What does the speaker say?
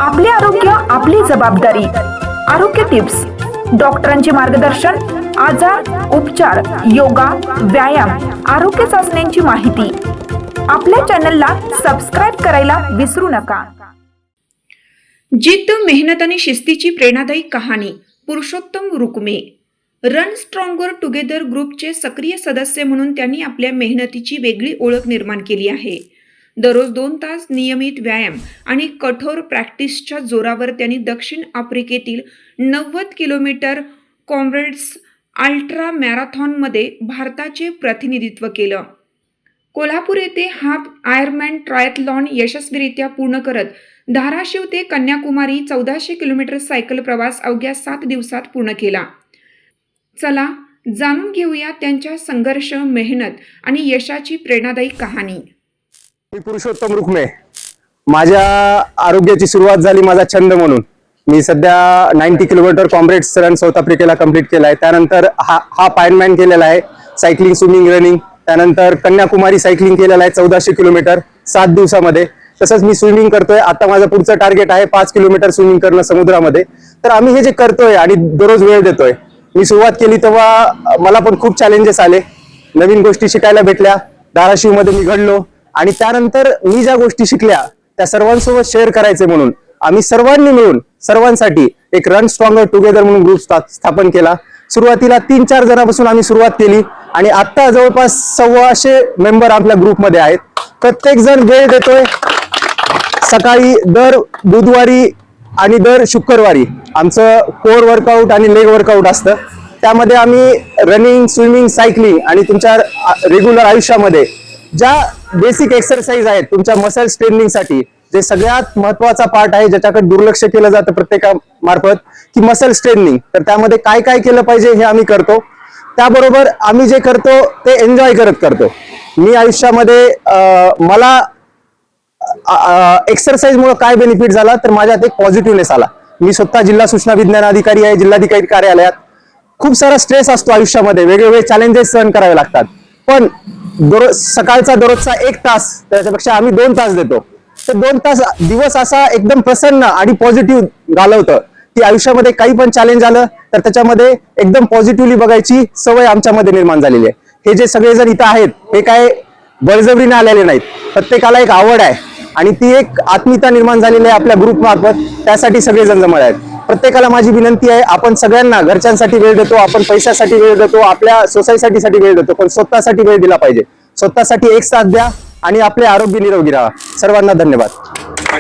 आपले आरोग्य आपली जबाबदारी। आरोग्य टिप्स, डॉक्टरांचे मार्गदर्शन, आजार, उपचार, योगा, व्यायाम, आरोग्य चाचण्यांची माहिती। आपल्या चॅनलला सबस्क्राइब करायला विसरू नका। जिद्द, मेहनत आणि शिस्तीची प्रेरणादायी कहाणी। पुरुषोत्तम रुकमे रन स्ट्रॉंगर टुगेदर ग्रुपचे सक्रिय सदस्य म्हणून त्यांनी आपल्या मेहनतीची वेगळी ओळख निर्माण केली आहे। दररोज 2 तास नियमित व्यायाम आणि कठोर प्रॅक्टिसच्या जोरावर त्यांनी दक्षिण आफ्रिकेतील 90 किलोमीटर कॉम्रेड्स अल्ट्रा मॅरेथॉनमध्ये भारताचे प्रतिनिधित्व केलं। कोल्हापूर येथे हाफ आयर्नमॅन ट्रायथलॉन यशस्वीरित्या पूर्ण करत धाराशिव ते कन्याकुमारी 1400 किलोमीटर सायकल प्रवास अवघ्या 7 दिवसात पूर्ण केला। चला जाणून घेऊया त्यांच्या संघर्ष, मेहनत आणि यशाची प्रेरणादायी कहाणी। मी पुरुषोत्तम रुकमे। माझ्या आरोग्याची सुरुवात झाली माझा छंद म्हणून। मी सध्या 90 किलोमीटर कॉम्रेड्स रन साऊथ आफ्रिकेला कंप्लीट केलाय। त्यानंतर हाफ आयर्नमॅन केलेला आहे, सायकलिंग, स्विमिंग, रनिंग। त्यानंतर कन्याकुमारी सायकलिंग केलेला आहे 1400 किलोमीटर 7 दिवसामध्ये। तसंच मी स्विमिंग करतोय। आता माझं पुढचं टार्गेट आहे 5 किलोमीटर स्विमिंग करणं समुद्रामध्ये। तर आम्ही हे जे करतोय आणि दररोज वेळ देतोय, मी सुरुवात केली तेव्हा मला पण खूप चॅलेंजेस आले, नवीन गोष्टी शिकायला भेटल्या। धाराशिव मध्ये मी घडलो आणि त्यानंतर मी ज्या गोष्टी शिकल्या त्या सर्वांसोबत शेअर करायचे म्हणून आम्ही सर्वांनी मिळून सर्वांसाठी एक रन स्ट्रॉंगर टुगेदर म्हणून ग्रुप स्थापन केला। सुरुवातीला 3-4 जणांपासून आम्ही सुरुवात केली आणि आता जवळपास 125 मेंबर आपल्या ग्रुपमध्ये आहेत। प्रत्येक जण वेळ देतोय। सकाळी दर बुधवारी आणि दर शुक्रवारी आमचं कोर वर्कआउट आणि लेग वर्कआउट असतं। त्यामध्ये आम्ही रनिंग, स्विमिंग, सायकलिंग आणि तुमच्या रेग्युलर आयुष्यामध्ये ज्या बेसिक एक्सरसाइज आहेत तुमच्या मसल स्ट्रेनिंगसाठी, जे सगळ्यात महत्वाचा पार्ट आहे ज्याच्याकडे दुर्लक्ष केलं जातं प्रत्येकामार्फत, की मसल स्ट्रेनिंग, तर त्यामध्ये काय काय केलं पाहिजे हे आम्ही करतो। त्याबरोबर आम्ही जे करतो ते एन्जॉय करत करतो। मी आयुष्यामध्ये मला एक्सरसाइज मुळे काय बेनिफिट झाला तर माझ्यात एक पॉझिटिव्हनेस आला। मी स्वतः जिल्हा सूचना विज्ञान अधिकारी आहे जिल्हाधिकारी कार्यालयात। खूप सारा स्ट्रेस असतो आयुष्यामध्ये, वेगवेगळे चॅलेंजेस सहन करावे लागतात, पण सकाळचा दररोजचा 1 तास, त्याच्यापेक्षा आम्ही 2 तास देतो। तर 2 तास दिवस असा एकदम प्रसन्न आणि पॉझिटिव्ह घालवतं की आयुष्यामध्ये काही पण चॅलेंज आलं तर त्याच्यामध्ये एकदम पॉझिटिव्हली बघायची सवय आमच्यामध्ये निर्माण झालेली आहे। हे जे सगळेजण इथं आहेत हे काय बळजबरीने आलेले नाहीत, प्रत्येकाला एक आवड आहे आणि ती एक आत्मीयता निर्माण झालेली आहे आपल्या ग्रुप मार्फत। त्यासाठी सगळेजण जमले आहेत। प्रत्येकाला माझी विनंती आहे, आपण सगळ्यांना घरच्यांसाठी वेळ देतो, आपण पैशासाठी वेळ देतो, आपल्या सोसायटीसाठी वेळ देतो, पण स्वतःसाठी वेळ दिला पाहिजे। स्वतःसाठी 1 तास द्या आणि आपले आरोग्य निरोगी राहा। सर्वांना धन्यवाद।